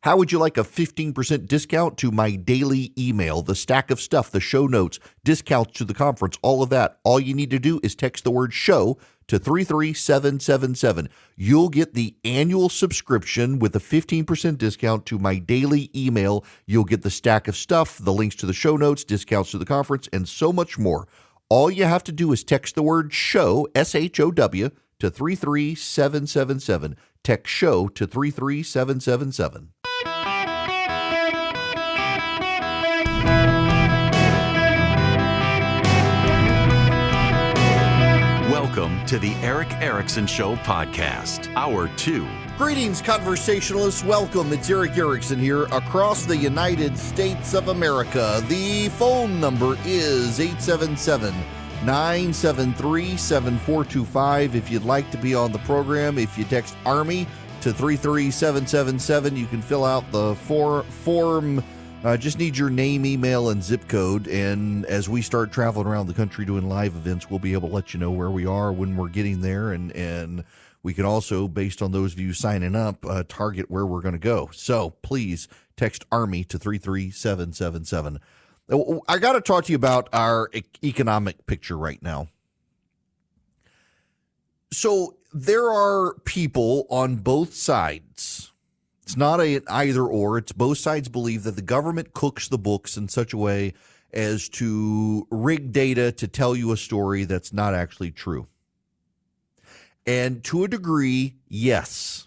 How would you like a 15% discount to my daily email, the stack of stuff, the show notes, discounts to the conference, all of that? All you need to do is text the word show to 33777. You'll get the annual subscription with a 15% discount to my daily email. You'll get the stack of stuff, the links to the show notes, discounts to the conference, and so much more. All you have to do is text the word show, SHOW, to 33777. Text show to 33777. Welcome to the Eric Erickson Show podcast, Hour 2. Greetings, conversationalists. Welcome. It's Eric Erickson here across the United States of America. The phone number is 877-973-7425. If you'd like to be on the program, if you text Army to 33777, you can fill out the form. Just need your name, email, and zip code. And as we start traveling around the country doing live events, we'll be able to let you know where we are when we're getting there. And we can also, based on those of you signing up, target where we're going to go. So please text Army to 33777. I got to talk to you about our economic picture right now. So there are people on both sides. It's not an either or. It's both sides believe that the government cooks the books in such a way as to rig data to tell you a story that's not actually true. And to a degree, yes.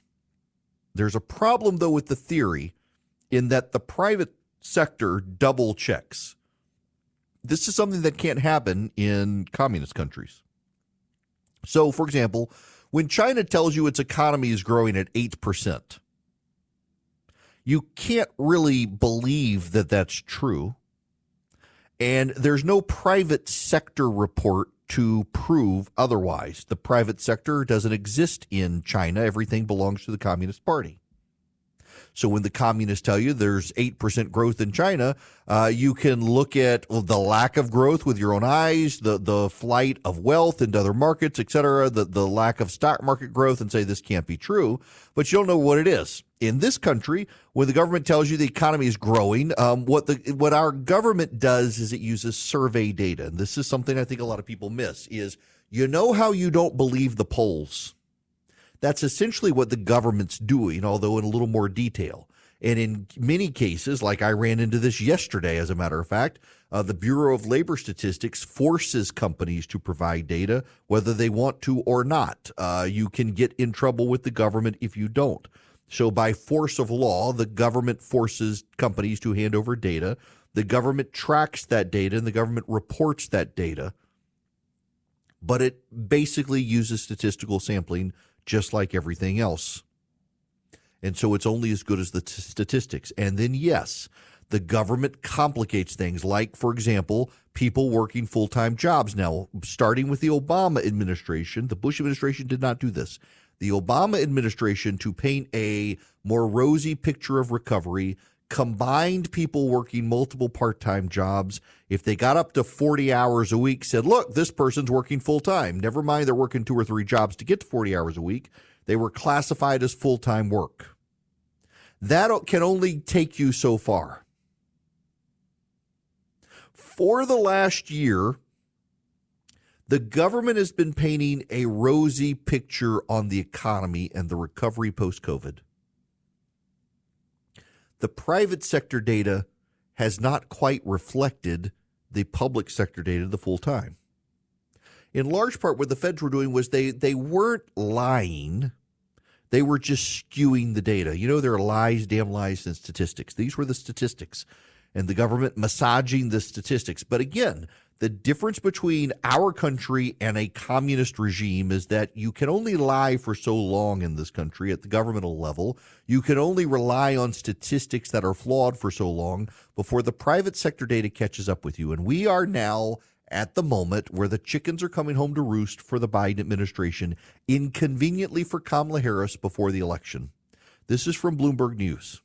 There's a problem, though, with the theory in that the private sector double checks. This is something that can't happen in communist countries. So, for example, when China tells you its economy is growing at 8%, you can't really believe that that's true. And there's no private sector report to prove otherwise. The private sector doesn't exist in China. Everything belongs to the Communist Party. So when the communists tell you there's 8% growth in China, you can look at the lack of growth with your own eyes, the flight of wealth into other markets, et cetera, the lack of stock market growth, and say this can't be true. But you don't know what it is. In this country, when the government tells you the economy is growing, what our government does is it uses survey data. And this is something I think a lot of people miss is, you know how you don't believe the polls? That's essentially what the government's doing, although in a little more detail. And in many cases, like I ran into this yesterday, as a matter of fact, the Bureau of Labor Statistics forces companies to provide data, whether they want to or not. You can get in trouble with the government if you don't. So by force of law, the government forces companies to hand over data. The government tracks that data, and the government reports that data. But it basically uses statistical sampling just like everything else. And so it's only as good as the statistics. And then, yes, the government complicates things like, for example, people working full-time jobs. Now, starting with the Obama administration, the Bush administration did not do this. The Obama administration, to paint a more rosy picture of recovery, combined people working multiple part-time jobs. If they got up to 40 hours a week, said, look, this person's working full-time. Never mind they're working 2 or 3 jobs to get to 40 hours a week. They were classified as full-time work. That can only take you so far. For the last year, the government has been painting a rosy picture on the economy and the recovery post-COVID. The private sector data has not quite reflected the public sector data the full time. In large part, what the feds were doing was they weren't lying. They were just skewing the data. You know, there are lies, damn lies, and statistics. These were the statistics, and the government massaging the statistics. But again, the difference between our country and a communist regime is that you can only lie for so long in this country at the governmental level. You can only rely on statistics that are flawed for so long before the private sector data catches up with you. And we are now at the moment where the chickens are coming home to roost for the Biden administration, inconveniently for Kamala Harris before the election. This is from Bloomberg News.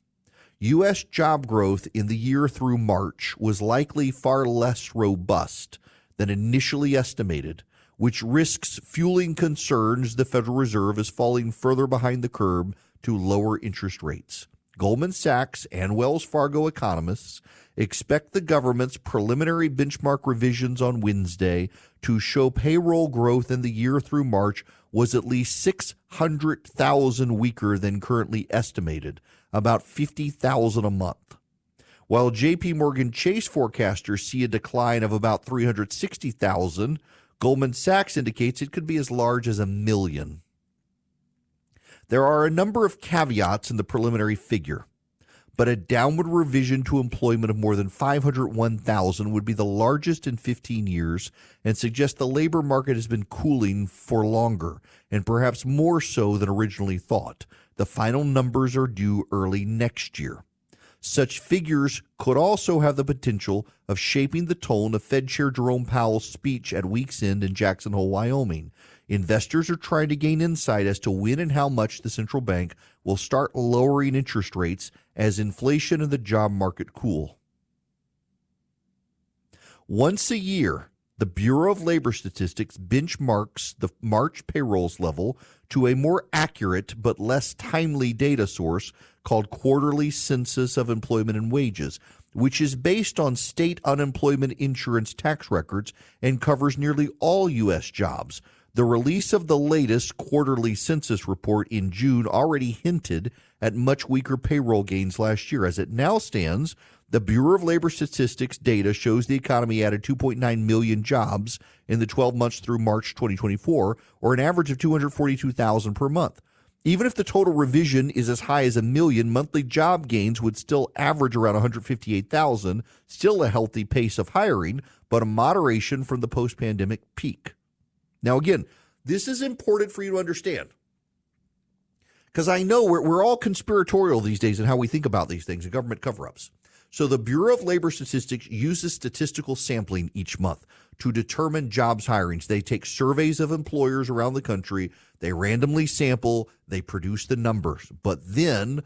U.S. job growth in the year through March was likely far less robust than initially estimated, which risks fueling concerns the Federal Reserve is falling further behind the curve to lower interest rates. Goldman Sachs and Wells Fargo economists expect the government's preliminary benchmark revisions on Wednesday to show payroll growth in the year through March was at least 600,000 weaker than currently estimated, about 50,000 a month. While J.P. Morgan Chase forecasters see a decline of about 360,000, Goldman Sachs indicates it could be as large as 1 million. There are a number of caveats in the preliminary figure, but a downward revision to employment of more than 501,000 would be the largest in 15 years and suggest the labor market has been cooling for longer, and perhaps more so than originally thought. The final numbers are due early next year. Such figures could also have the potential of shaping the tone of Fed Chair Jerome Powell's speech at week's end in Jackson Hole, Wyoming. Investors are trying to gain insight as to when and how much the central bank will start lowering interest rates as inflation and the job market cool. Once a year, the Bureau of Labor Statistics benchmarks the March payrolls level to a more accurate but less timely data source called Quarterly Census of Employment and Wages, which is based on state unemployment insurance tax records and covers nearly all U.S. jobs. The release of the latest quarterly census report in June already hinted at much weaker payroll gains last year. As it now stands, the Bureau of Labor Statistics data shows the economy added 2.9 million jobs in the 12 months through March 2024, or an average of 242,000 per month. Even if the total revision is as high as 1 million, monthly job gains would still average around 158,000, still a healthy pace of hiring, but a moderation from the post-pandemic peak. Now, again, this is important for you to understand, because I know we're all conspiratorial these days in how we think about these things and government cover-ups. So the Bureau of Labor Statistics uses statistical sampling each month to determine jobs hirings. They take surveys of employers around the country, they randomly sample, they produce the numbers. But then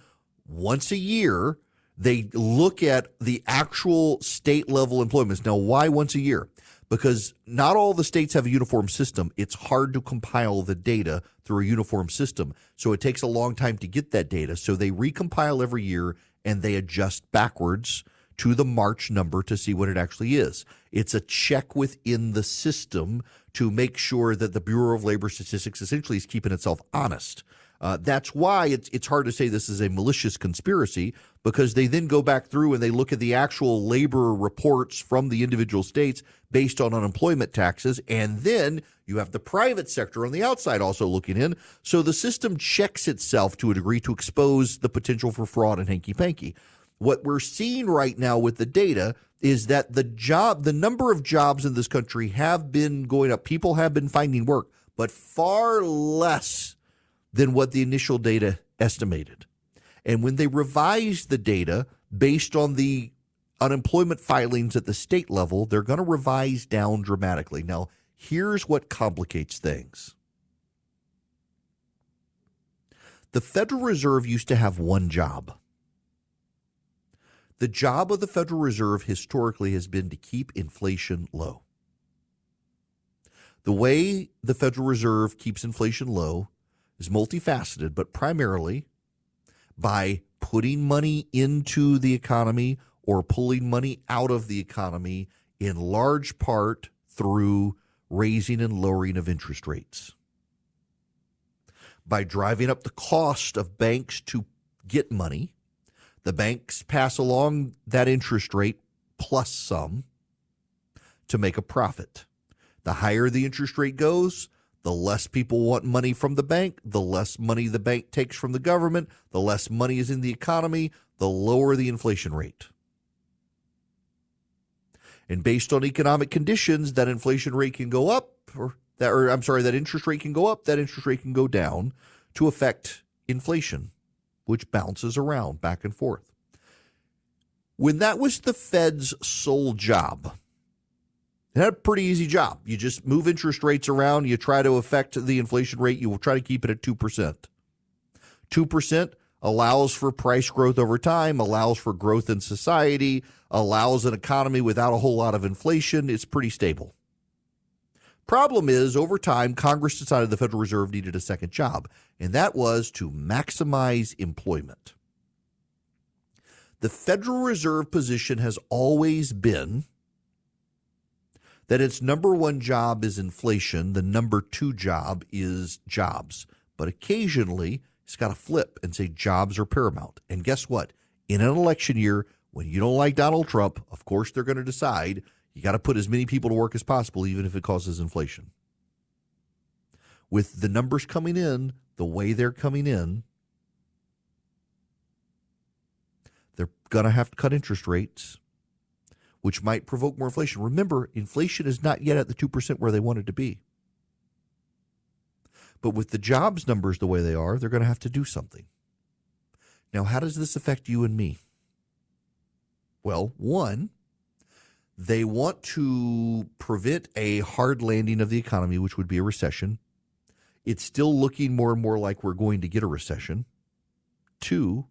once a year, they look at the actual state-level employments. Now, why once a year? Because not all the states have a uniform system. It's hard to compile the data through a uniform system. So it takes a long time to get that data. So they recompile every year and they adjust backwards to the March number to see what it actually is. It's a check within the system to make sure that the Bureau of Labor Statistics essentially is keeping itself honest. That's why it's hard to say this is a malicious conspiracy, because they then go back through and they look at the actual labor reports from the individual states based on unemployment taxes, and then you have the private sector on the outside also looking in. So the system checks itself to a degree to expose the potential for fraud and hanky-panky. What we're seeing right now with the data is that the number of jobs in this country have been going up. People have been finding work, but far less than what the initial data estimated. And when they revise the data based on the unemployment filings at the state level, they're going to revise down dramatically. Now, here's what complicates things. The Federal Reserve used to have one job. The job of the Federal Reserve historically has been to keep inflation low. The way the Federal Reserve keeps inflation low is multifaceted, but primarily by putting money into the economy or pulling money out of the economy, in large part through raising and lowering of interest rates. By driving up the cost of banks to get money, the banks pass along that interest rate plus some to make a profit. The higher the interest rate goes, the less people want money from the bank, the less money the bank takes from the government, the less money is in the economy, the lower the inflation rate. And based on economic conditions, that inflation rate can go up, that interest rate can go up, that interest rate can go down to affect inflation, which bounces around back and forth. When that was the Fed's sole job, it had a pretty easy job. You just move interest rates around, you try to affect the inflation rate, you will try to keep it at 2%. 2% allows for price growth over time, allows for growth in society, allows an economy without a whole lot of inflation. It's pretty stable. Problem is, over time, Congress decided the Federal Reserve needed a second job, and that was to maximize employment. The Federal Reserve position has always been that its number one job is inflation, the number two job is jobs. But occasionally, it's got to flip and say jobs are paramount. And guess what? In an election year, when you don't like Donald Trump, of course they're going to decide you got to put as many people to work as possible, even if it causes inflation. With the numbers coming in the way they're coming in, they're going to have to cut interest rates, which might provoke more inflation. Remember, inflation is not yet at the 2% where they want it to be. But with the jobs numbers the way they are, they're going to have to do something. Now, how does this affect you and me? Well, one, they want to prevent a hard landing of the economy, which would be a recession. It's still looking more and more like we're going to get a recession. Two,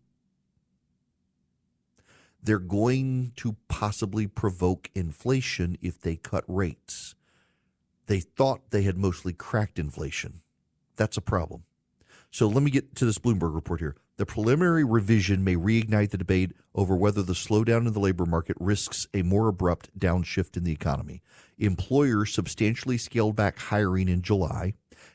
they're going to possibly provoke inflation if they cut rates. They thought they had mostly cracked inflation. That's a problem. So let me get to this Bloomberg report here. The preliminary revision may reignite the debate over whether the slowdown in the labor market risks a more abrupt downshift in the economy. Employers substantially scaled back hiring in July,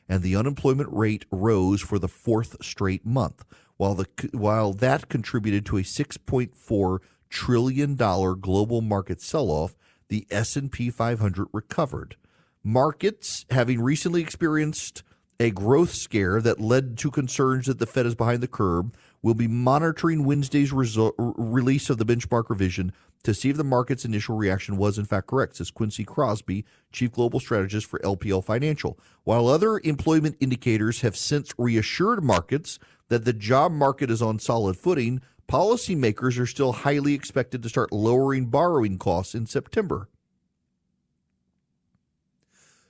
and the unemployment rate rose for the fourth straight month, while that contributed to a $6.4 trillion global market sell-off. The S&P 500 recovered. Markets, having recently experienced a growth scare that led to concerns that the Fed is behind the curve, will be monitoring Wednesday's release of the benchmark revision to see if the market's initial reaction was in fact correct, says Quincy Crosby, chief global strategist for LPL Financial. While other employment indicators have since reassured markets that the job market is on solid footing, policymakers are still highly expected to start lowering borrowing costs in September.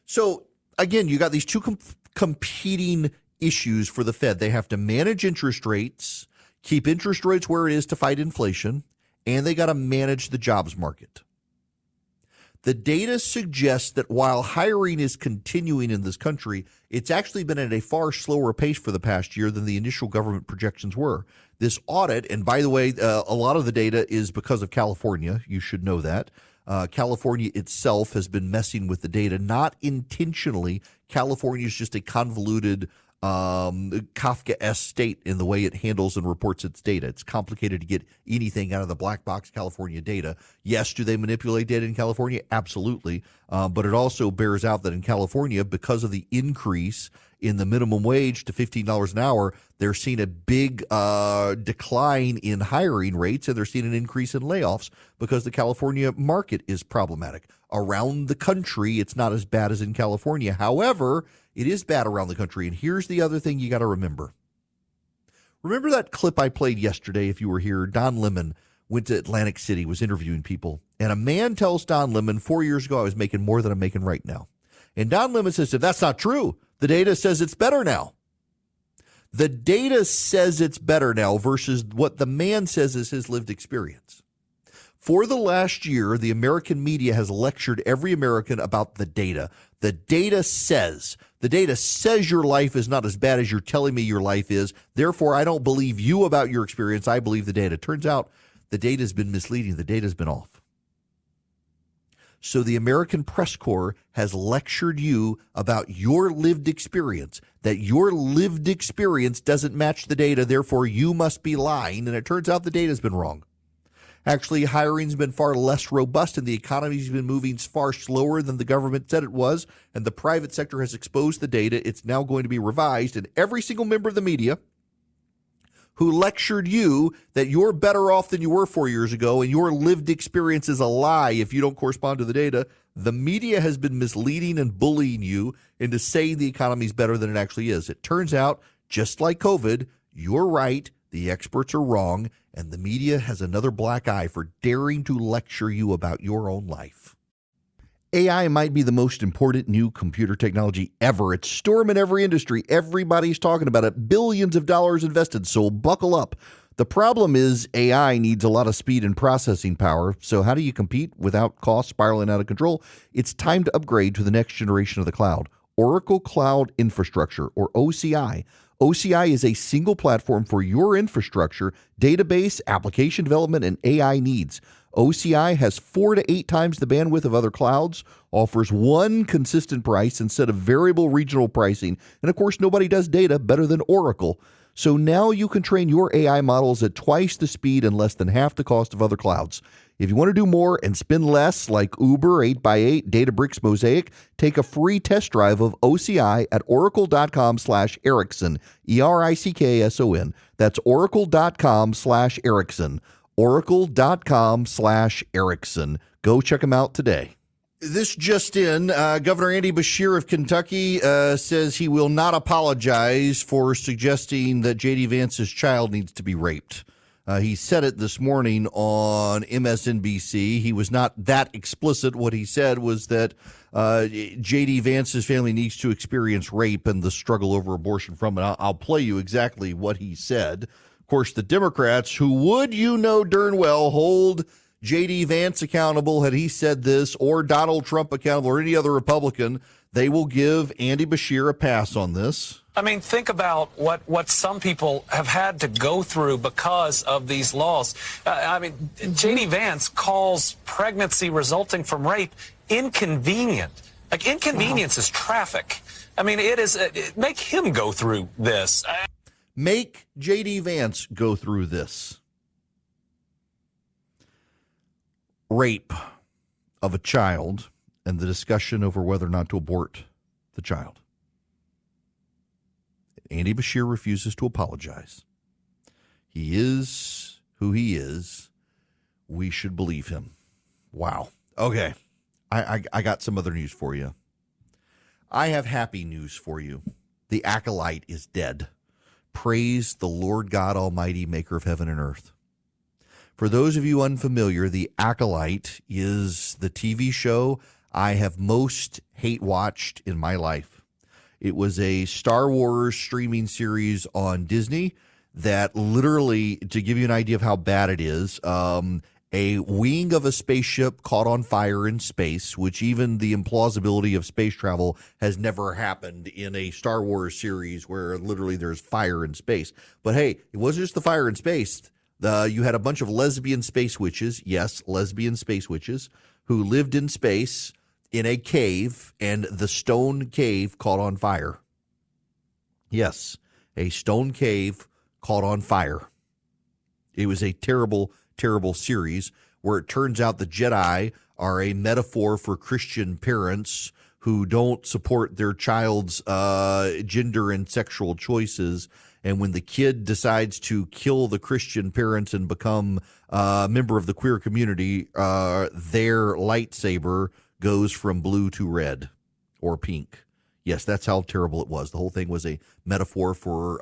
So, again, you got these two competing issues for the Fed. They have to manage interest rates, keep interest rates where it is to fight inflation, and they got to manage the jobs market. The data suggests that while hiring is continuing in this country, it's actually been at a far slower pace for the past year than the initial government projections were. This audit, and by the way, a lot of the data is because of California. You should know that. California itself has been messing with the data, not intentionally. California is just a convoluted Kafka-esque state in the way it handles and reports its data. It's complicated to get anything out of the black box California data. Yes, do they manipulate data in California? Absolutely. But it also bears out that in California, because of the increase in the minimum wage to $15 an hour, they're seeing a big decline in hiring rates, and they're seeing an increase in layoffs because the California market is problematic. Around the country, it's not as bad as in California. However, it is bad around the country. And here's the other thing you got to remember. Remember that clip I played yesterday, if you were here? Don Lemon went to Atlantic City, was interviewing people. And a man tells Don Lemon, 4 years ago, I was making more than I'm making right now. And Don Lemon says, that's not true. The data says it's better now. The data says it's better now versus what the man says is his lived experience. For the last year, the American media has lectured every American about the data. The data says your life is not as bad as you're telling me your life is. Therefore, I don't believe you about your experience. I believe the data. Turns out the data has been misleading. The data has been off. So the American Press Corps has lectured you about your lived experience, that your lived experience doesn't match the data. Therefore, you must be lying. And it turns out the data has been wrong. Actually, hiring's been far less robust, and the economy's been moving far slower than the government said it was, and the private sector has exposed the data. It's now going to be revised, and every single member of the media who lectured you that you're better off than you were 4 years ago and your lived experience is a lie if you don't correspond to the data, the media has been misleading and bullying you into saying the economy's better than it actually is. It turns out, just like COVID, you're right, the experts are wrong, and the media has another black eye for daring to lecture you about your own life. AI might be the most important new computer technology ever. It's storming every industry. Everybody's talking about it. Billions of dollars invested, so buckle up. The problem is AI needs a lot of speed and processing power. So how do you compete without costs spiraling out of control? It's time to upgrade to the next generation of the cloud. Oracle Cloud Infrastructure, or OCI. OCI is a single platform for your infrastructure, database, application development, and AI needs. OCI has 4 to 8 times the bandwidth of other clouds, offers one consistent price instead of variable regional pricing, and of course, nobody does data better than Oracle. So now you can train your AI models at twice the speed and less than half the cost of other clouds. If you want to do more and spend less like Uber, 8x8, Databricks, Mosaic, take a free test drive of OCI at oracle.com/Erickson, ERICKSON. That's oracle.com/Erickson, oracle.com/Erickson. Go check them out today. This just in, Governor Andy Beshear of Kentucky says he will not apologize for suggesting that J.D. Vance's child needs to be raped. He said it this morning on MSNBC. He was not that explicit. What he said was that J.D. Vance's family needs to experience rape and the struggle over abortion from it. I'll play you exactly what he said. Of course, the Democrats, who would, you know darn well, hold J.D. Vance accountable had he said this, or Donald Trump accountable, or any other Republican, they will give Andy Beshear a pass on this. I mean, think about what some people have had to go through because of these laws. J.D. Vance calls pregnancy resulting from rape inconvenient. Like, inconvenience is traffic. I mean, make him go through this. Make J.D. Vance go through this. Rape of a child and the discussion over whether or not to abort the child. Andy Beshear refuses to apologize. He is who he is. We should believe him. Wow. Okay. I got some other news for you. I have happy news for you. The acolyte is dead. Praise the Lord God Almighty, maker of heaven and earth. For those of you unfamiliar, The Acolyte is the TV show I have most hate-watched in my life. It was a Star Wars streaming series on Disney that literally, to give you an idea of how bad it is, a wing of a spaceship caught on fire in space, which even the implausibility of space travel has never happened in a Star Wars series where literally there's fire in space. But hey, it wasn't just the fire in space. You had a bunch of lesbian space witches, yes, lesbian space witches, who lived in space in a cave, and the stone cave caught on fire. Yes, a stone cave caught on fire. It was a terrible, terrible series where it turns out the Jedi are a metaphor for Christian parents who don't support their child's gender and sexual choices. And when the kid decides to kill the Christian parents and become a member of the queer community, their lightsaber goes from blue to red or pink. Yes, that's how terrible it was. The whole thing was a metaphor for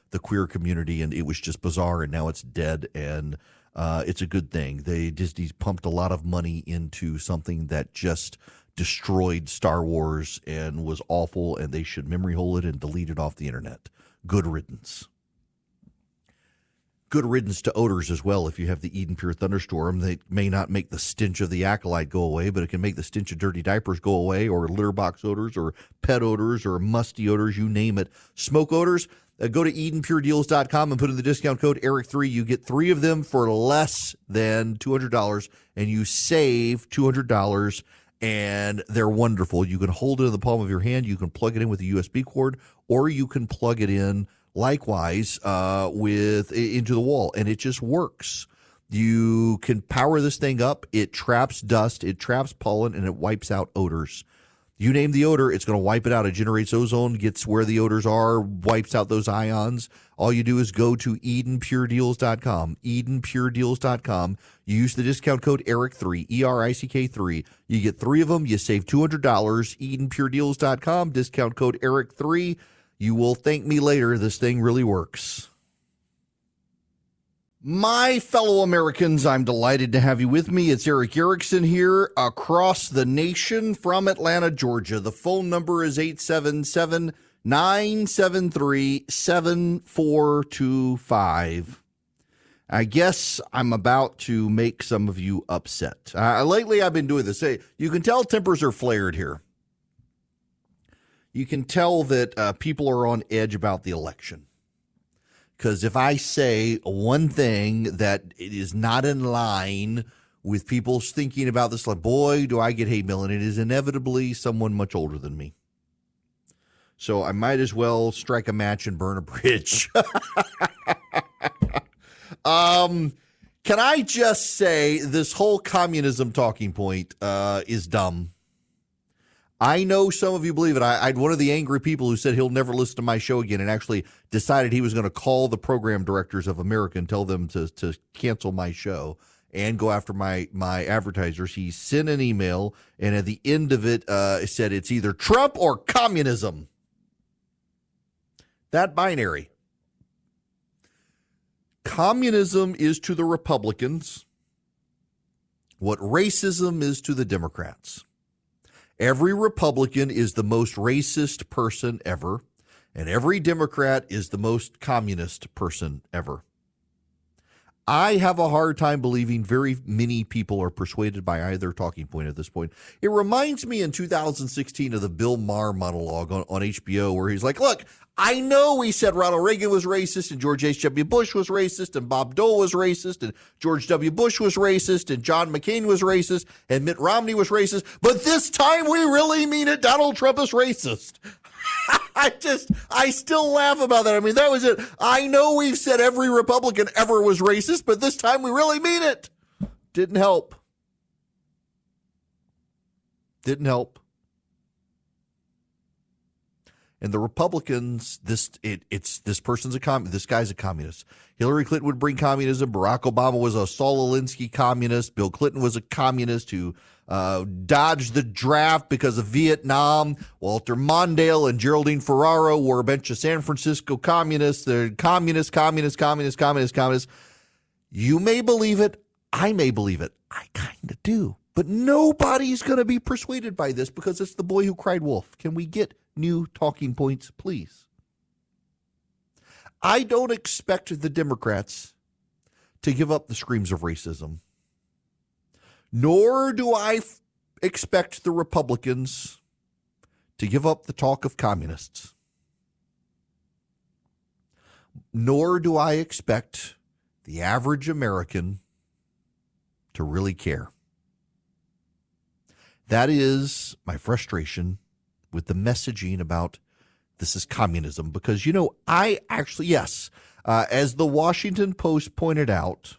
the queer community, and it was just bizarre, and now it's dead, and it's a good thing. Disney pumped a lot of money into something that just destroyed Star Wars and was awful, and they should memory hole it and delete it off the internet. Good riddance. Good riddance to odors as well. If you have the Eden Pure Thunderstorm, they may not make the stench of the acolyte go away, but it can make the stench of dirty diapers go away, or litter box odors, or pet odors, or musty odors, you name it. Smoke odors, go to EdenPureDeals.com and put in the discount code ERIC3. You get 3 of them for less than $200, and you save $200, and they're wonderful. You can hold it in the palm of your hand. You can plug it in with a USB cord, or you can plug it in likewise into the wall, and it just works. You can power this thing up. It traps dust, it traps pollen, and it wipes out odors. You name the odor, it's going to wipe it out. It generates ozone, gets where the odors are, wipes out those ions. All you do is go to EdenPureDeals.com, EdenPureDeals.com. You use the discount code ERIC3, ERICK3. You get 3 of them. You save $200. EdenPureDeals.com, discount code ERIC3. You will thank me later. This thing really works. My fellow Americans, I'm delighted to have you with me. It's Eric Erickson here across the nation from Atlanta, Georgia. The phone number is 877-973-7425. I guess I'm about to make some of you upset. Lately, I've been doing this. You can tell tempers are flared here. you can tell that people are on edge about the election. Because if I say one thing that it is not in line with people's thinking about this, like, boy, do I get hate mail, and it is inevitably someone much older than me. So I might as well strike a match and burn a bridge. Can I just say this whole communism talking point is dumb. I know some of you believe it. I had one of the angry people who said he'll never listen to my show again and actually decided he was going to call the program directors of America and tell them to cancel my show and go after my advertisers. He sent an email, and at the end of it, said it's either Trump or communism. That binary. Communism is to the Republicans what racism is to the Democrats. Every Republican is the most racist person ever, and every Democrat is the most communist person ever. I have a hard time believing very many people are persuaded by either talking point at this point. It reminds me in 2016 of the Bill Maher monologue on HBO where he's like, look, I know we said Ronald Reagan was racist and George H.W. Bush was racist and Bob Dole was racist and George W. Bush was racist and John McCain was racist and Mitt Romney was racist. But this time we really mean it. Donald Trump is racist. I still laugh about that. I mean, that was it. I know we've said every Republican ever was racist, but this time we really mean it. Didn't help. Didn't help. And the Republicans, this person's a communist. This guy's a communist. Hillary Clinton would bring communism. Barack Obama was a Saul Alinsky communist. Bill Clinton was a communist who dodged the draft because of Vietnam. Walter Mondale and Geraldine Ferraro were a bunch of San Francisco communists. They're communists. You may believe it. I may believe it. I kind of do. But nobody's going to be persuaded by this because it's the boy who cried wolf. Can we get new talking points, please? I don't expect the Democrats to give up the screams of racism, nor do I expect the Republicans to give up the talk of communists, nor do I expect the average American to really care. That is my frustration with the messaging about this is communism, because, I actually, yes, as the Washington Post pointed out,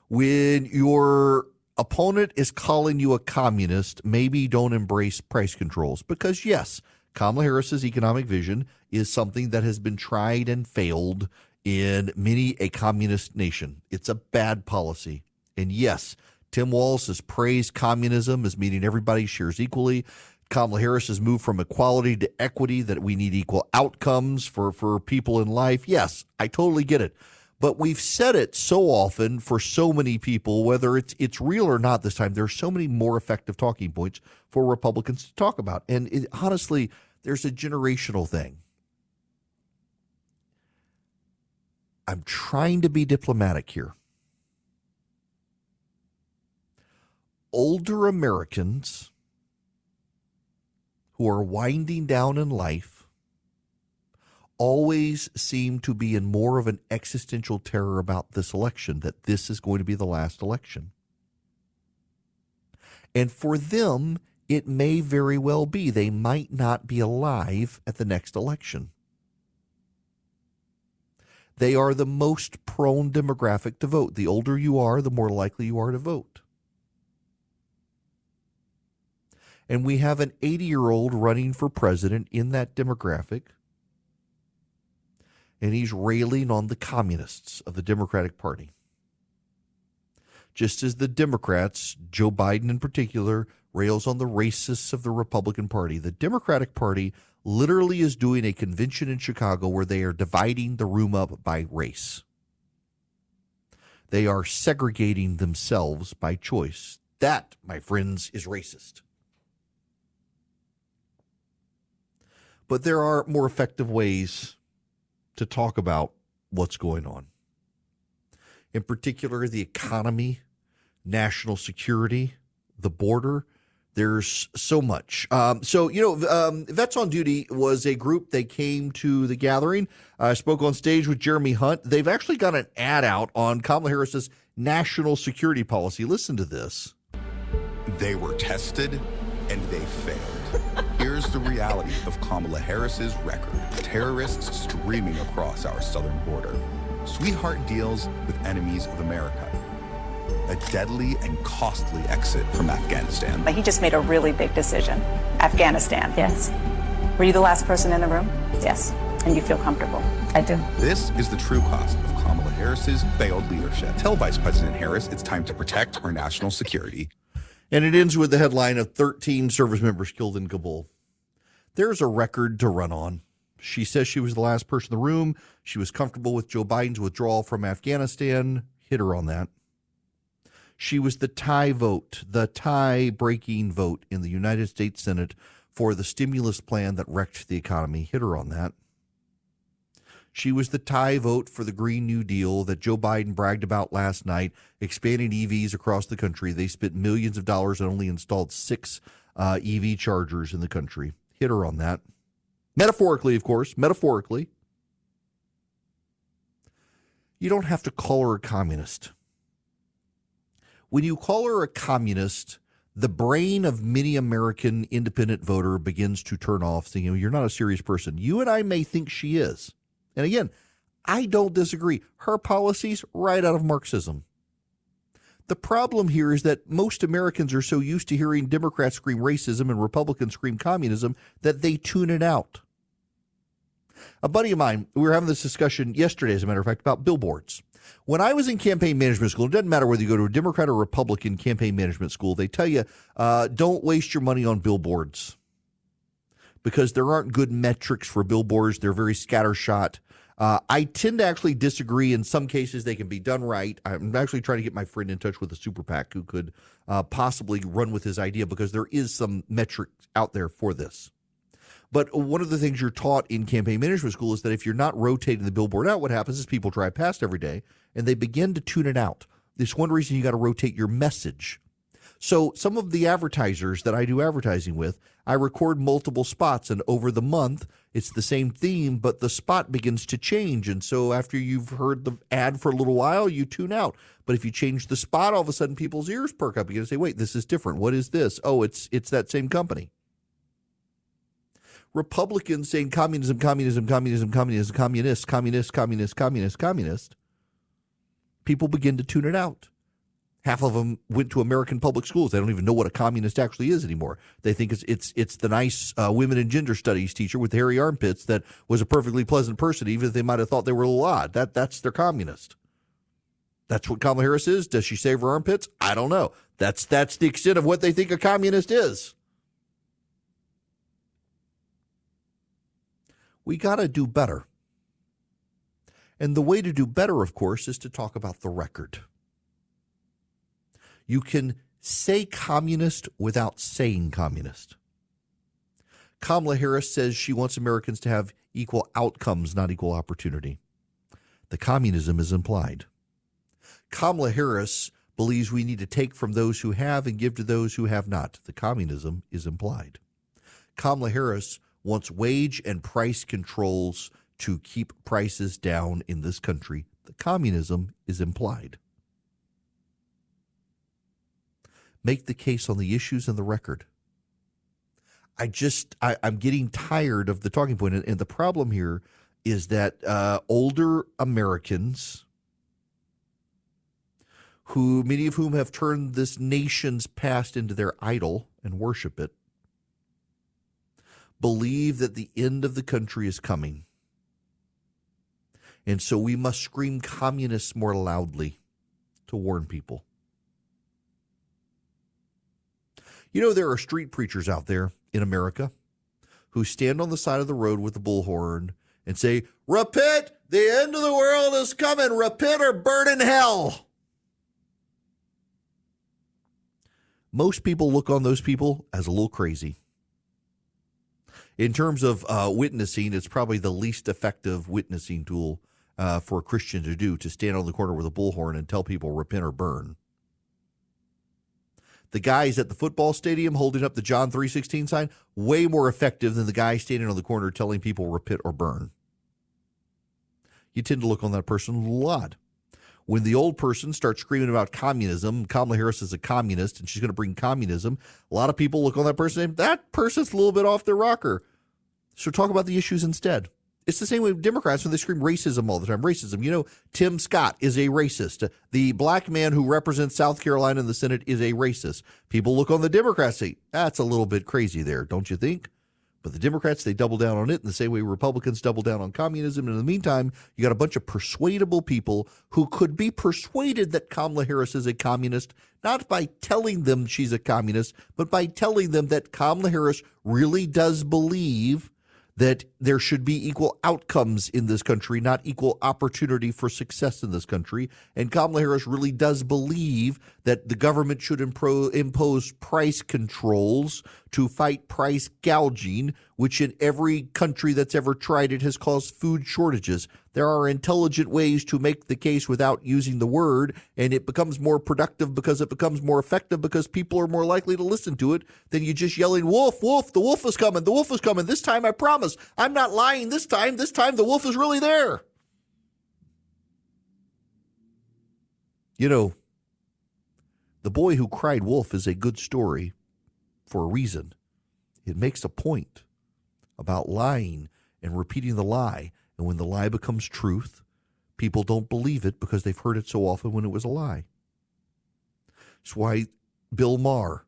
when your opponent is calling you a communist, maybe don't embrace price controls, because, yes, Kamala Harris's economic vision is something that has been tried and failed in many a communist nation. It's a bad policy. And yes, Tim Walz has praised communism as meaning everybody shares equally. Kamala Harris has moved from equality to equity, that we need equal outcomes for people in life. Yes, I totally get it. But we've said it so often for so many people, whether it's real or not this time, there's so many more effective talking points for Republicans to talk about. And honestly, there's a generational thing. I'm trying to be diplomatic here. Older Americans who are winding down in life always seem to be in more of an existential terror about this election, that this is going to be the last election. And for them, it may very well be. They might not be alive at the next election. They are the most prone demographic to vote. The older you are, the more likely you are to vote. And we have an 80-year-old running for president in that demographic, and he's railing on the communists of the Democratic Party. Just as the Democrats, Joe Biden in particular, rails on the racists of the Republican Party. The Democratic Party literally is doing a convention in Chicago where they are dividing the room up by race. They are segregating themselves by choice. That, my friends, is racist. But there are more effective ways to talk about what's going on. In particular, the economy, national security, the border. There's so much. Vets on Duty was a group. They came to the gathering. I spoke on stage with Jeremy Hunt. They've actually got an ad out on Kamala Harris's national security policy. Listen to this. They were tested and they failed. Here's the reality of Kamala Harris's record. Terrorists streaming across our southern border. Sweetheart deals with enemies of America. A deadly and costly exit from Afghanistan. He just made a really big decision. Afghanistan. Yes. Were you the last person in the room? Yes. And you feel comfortable? I do. This is the true cost of Kamala Harris's failed leadership. Tell Vice President Harris it's time to protect our national security. And it ends with the headline of 13 service members killed in Kabul. There's a record to run on. She says she was the last person in the room. She was comfortable with Joe Biden's withdrawal from Afghanistan. Hit her on that. She was the tie-breaking vote in the United States Senate for the stimulus plan that wrecked the economy. Hit her on that. She was the tie vote for the Green New Deal that Joe Biden bragged about last night, expanding EVs across the country. They spent millions of dollars and only installed 6 EV chargers in the country. Hit her on that. Metaphorically, of course, metaphorically. You don't have to call her a communist. When you call her a communist, the brain of many American independent voter begins to turn off, thinking, you're not a serious person. You and I may think she is. And again, I don't disagree. Her policies, right out of Marxism. The problem here is that most Americans are so used to hearing Democrats scream racism and Republicans scream communism that they tune it out. A buddy of mine, we were having this discussion yesterday, as a matter of fact, about billboards. When I was in campaign management school, it doesn't matter whether you go to a Democrat or Republican campaign management school, they tell you, don't waste your money on billboards because there aren't good metrics for billboards. They're very scattershot. I tend to actually disagree. In some cases, they can be done right. I'm actually trying to get my friend in touch with a super PAC who could possibly run with his idea because there is some metrics out there for this. But one of the things you're taught in campaign management school is that if you're not rotating the billboard out, what happens is people drive past every day and they begin to tune it out. There's one reason you got to rotate your message. So some of the advertisers that I do advertising with, I record multiple spots, and over the month, it's the same theme, but the spot begins to change. And so after you've heard the ad for a little while, you tune out. But if you change the spot, all of a sudden people's ears perk up. You got to say, wait, this is different. What is this? Oh, it's that same company. Republicans saying communism, communism, communism, communism, communist, communist, communist, communist, communist. People begin to tune it out. Half of them went to American public schools. They don't even know what a communist actually is anymore. They think it's the nice women and gender studies teacher with the hairy armpits that was a perfectly pleasant person, even if they might have thought they were a little odd. That's their communist. That's what Kamala Harris is. Does she save her armpits? I don't know. That's the extent of what they think a communist is. We got to do better. And the way to do better, of course, is to talk about the record. You can say communist without saying communist. Kamala Harris says she wants Americans to have equal outcomes, not equal opportunity. The communism is implied. Kamala Harris believes we need to take from those who have and give to those who have not. The communism is implied. Kamala Harris wants wage and price controls to keep prices down in this country. The communism is implied. Make the case on the issues and the record. I'm getting tired of the talking point. And the problem here is that older Americans, many of whom have turned this nation's past into their idol and worship it, believe that the end of the country is coming. And so we must scream communists more loudly to warn people. You know, there are street preachers out there in America who stand on the side of the road with the bullhorn and say, repent, the end of the world is coming, repent or burn in hell. Most people look on those people as a little crazy. In terms of witnessing, it's probably the least effective witnessing tool for a Christian to do, to stand on the corner with a bullhorn and tell people repent or burn. the guys at the football stadium holding up the John 3:16 sign, way more effective than the guy standing on the corner telling people repent or burn. You tend to look on that person a little odd. When the old person starts screaming about communism, Kamala Harris is a communist and she's going to bring communism, a lot of people look on that person and say, that person's a little bit off their rocker. So talk about the issues instead. It's the same way with Democrats when they scream racism all the time. Racism. You know, Tim Scott is a racist. The black man who represents South Carolina in the Senate is a racist. People look on the Democrats and say, that's a little bit crazy there, don't you think? But the Democrats, they double down on it in the same way Republicans double down on communism. And in the meantime, you got a bunch of persuadable people who could be persuaded that Kamala Harris is a communist, not by telling them she's a communist, but by telling them that Kamala Harris really does believe that there should be equal outcomes in this country, not equal opportunity for success in this country. And Kamala Harris really does believe that the government should impose price controls to fight price gouging, which in every country that's ever tried it has caused food shortages. There are intelligent ways to make the case without using the word, and it becomes more productive because it becomes more effective because people are more likely to listen to it than you just yelling, wolf, wolf, the wolf is coming, the wolf is coming. This time I promise. I'm not lying this time. This time the wolf is really there. You know, the boy who cried wolf is a good story for a reason. It makes a point about lying and repeating the lie. And when the lie becomes truth, people don't believe it because they've heard it so often when it was a lie. That's why Bill Maher,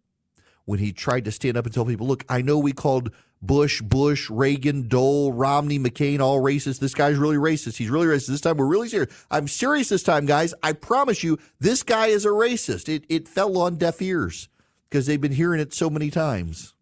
when he tried to stand up and tell people, look, I know we called Bush, Reagan, Dole, Romney, McCain, all racist. This guy's really racist. He's really racist. This time we're really serious. I'm serious this time, guys. I promise you, this guy is a racist. It fell on deaf ears because they've been hearing it so many times.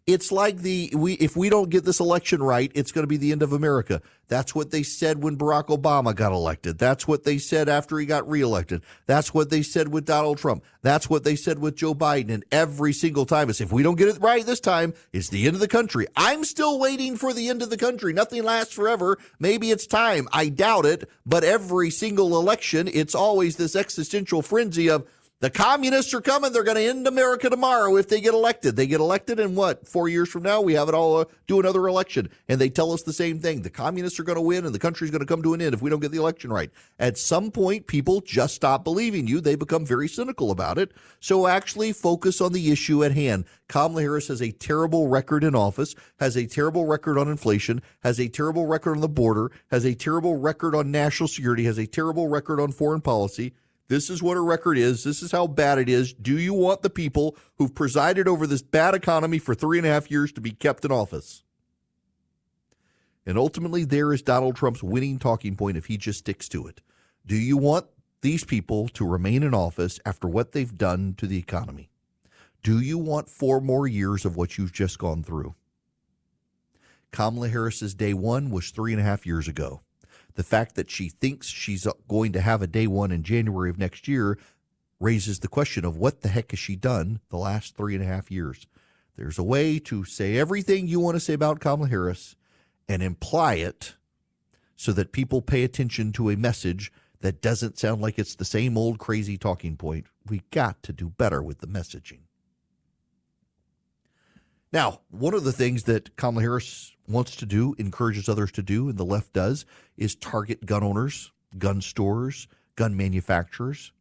It's like if we don't get this election right, it's going to be the end of America. That's what they said when Barack Obama got elected. That's what they said after he got reelected. That's what they said with Donald Trump. That's what they said with Joe Biden. And every single time it's if we don't get it right this time, it's the end of the country. I'm still waiting for the end of the country. Nothing lasts forever. Maybe it's time. I doubt it. But every single election, it's always this existential frenzy of, the communists are coming. They're going to end America tomorrow if they get elected. They get elected, and what? 4 years from now, we have it all do another election. And they tell us the same thing. The communists are going to win, and the country's going to come to an end if we don't get the election right. At some point, people just stop believing you. They become very cynical about it. So actually focus on the issue at hand. Kamala Harris has a terrible record in office, has a terrible record on inflation, has a terrible record on the border, has a terrible record on national security, has a terrible record on foreign policy. This is what her record is. This is how bad it is. Do you want the people who've presided over this bad economy for 3.5 years to be kept in office? And ultimately, there is Donald Trump's winning talking point if he just sticks to it. Do you want these people to remain in office after what they've done to the economy? Do you want 4 more years of what you've just gone through? Kamala Harris's day one was 3.5 years ago. The fact that she thinks she's going to have a day one in January of next year raises the question of what the heck has she done the last 3.5 years? There's a way to say everything you want to say about Kamala Harris and imply it so that people pay attention to a message that doesn't sound like it's the same old crazy talking point. We got to do better with the messaging. Now, one of the things that Kamala Harris wants to do, encourages others to do, and the left does, is target gun owners, gun stores, gun manufacturers.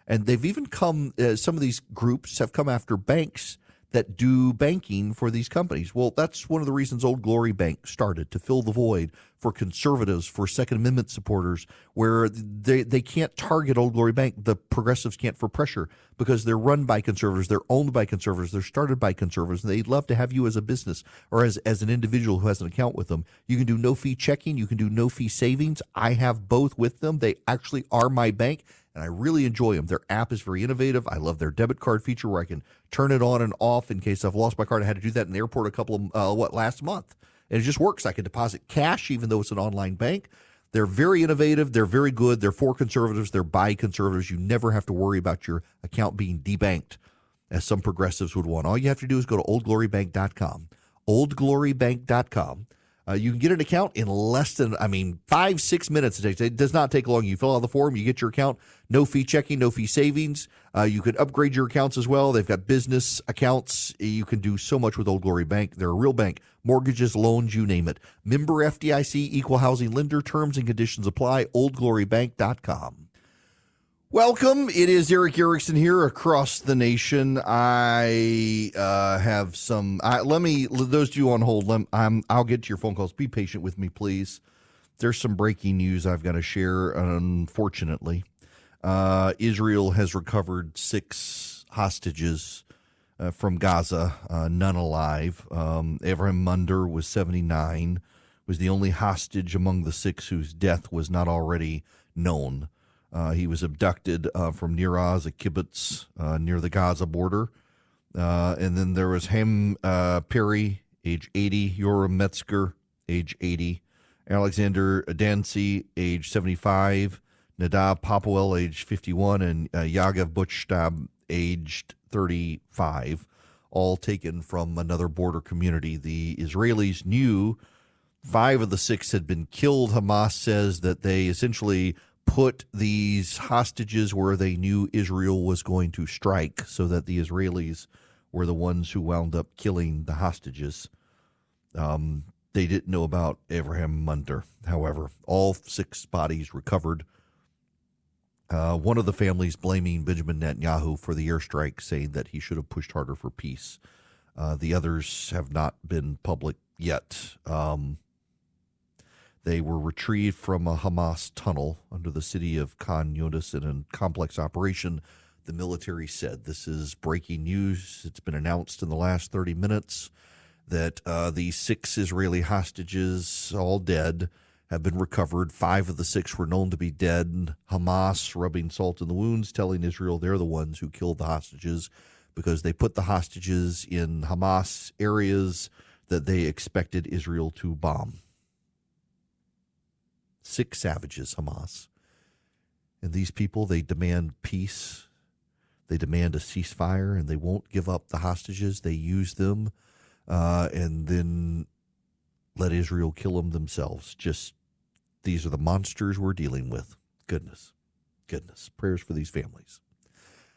And they've even come, some of these groups have come after banks that do banking for these companies. Well, that's one of the reasons Old Glory Bank started, to fill the void for conservatives, for Second Amendment supporters, where they can't target Old Glory Bank. The progressives can't for pressure because they're run by conservatives. They're owned by conservatives. They're started by conservatives. And they'd love to have you as a business or as an individual who has an account with them. You can do no-fee checking. You can do no-fee savings. I have both with them. They actually are my bank. And I really enjoy them. Their app is very innovative. I love their debit card feature where I can turn it on and off in case I've lost my card. I had to do that in the airport a couple of, last month. And it just works. I can deposit cash even though it's an online bank. They're very innovative. They're very good. They're for conservatives. They're by conservatives. You never have to worry about your account being debanked as some progressives would want. All you have to do is go to oldglorybank.com. Oldglorybank.com. You can get an account in less than, 5-6 minutes. It does not take long. You fill out the form, you get your account, no fee checking, no fee savings. You can upgrade your accounts as well. They've got business accounts. You can do so much with Old Glory Bank. They're a real bank. Mortgages, loans, you name it. Member FDIC, equal housing lender. Terms and conditions apply. OldGloryBank.com. Welcome. It is Eric Erickson here across the nation. I have some. Those of you on hold. I'll get to your phone calls. Be patient with me, please. There's some breaking news I've got to share. Unfortunately, Israel has recovered 6 hostages from Gaza, none alive. Avraham Munder was 79. Was the only hostage among the 6 whose death was not already known. He was abducted from Nir Oz, a kibbutz near the Gaza border. And then there was Ham Perry, age 80, Yoram Metzger, age 80, Alexander Dancy, age 75, Nadav Papuel, age 51, and Yagav Butchtab, aged 35, all taken from another border community. The Israelis knew 5 of the 6 had been killed. Hamas says that they essentially put these hostages where they knew Israel was going to strike, so that the Israelis were the ones who wound up killing the hostages. They didn't know about Avraham Munder. However, all 6 bodies recovered. One of the families blaming Benjamin Netanyahu for the airstrike, saying that he should have pushed harder for peace. The others have not been public yet. They were retrieved from a Hamas tunnel under the city of Khan Yunis in a complex operation, the military said. This is breaking news. It's been announced in the last 30 minutes that the 6 Israeli hostages, all dead, have been recovered. 5 of the 6 were known to be dead. Hamas rubbing salt in the wounds, telling Israel they're the ones who killed the hostages because they put the hostages in Hamas areas that they expected Israel to bomb. 6 savages, Hamas. And these people, they demand peace. They demand a ceasefire, and they won't give up the hostages. They use them and then let Israel kill them themselves. These are the monsters we're dealing with. Goodness. Prayers for these families.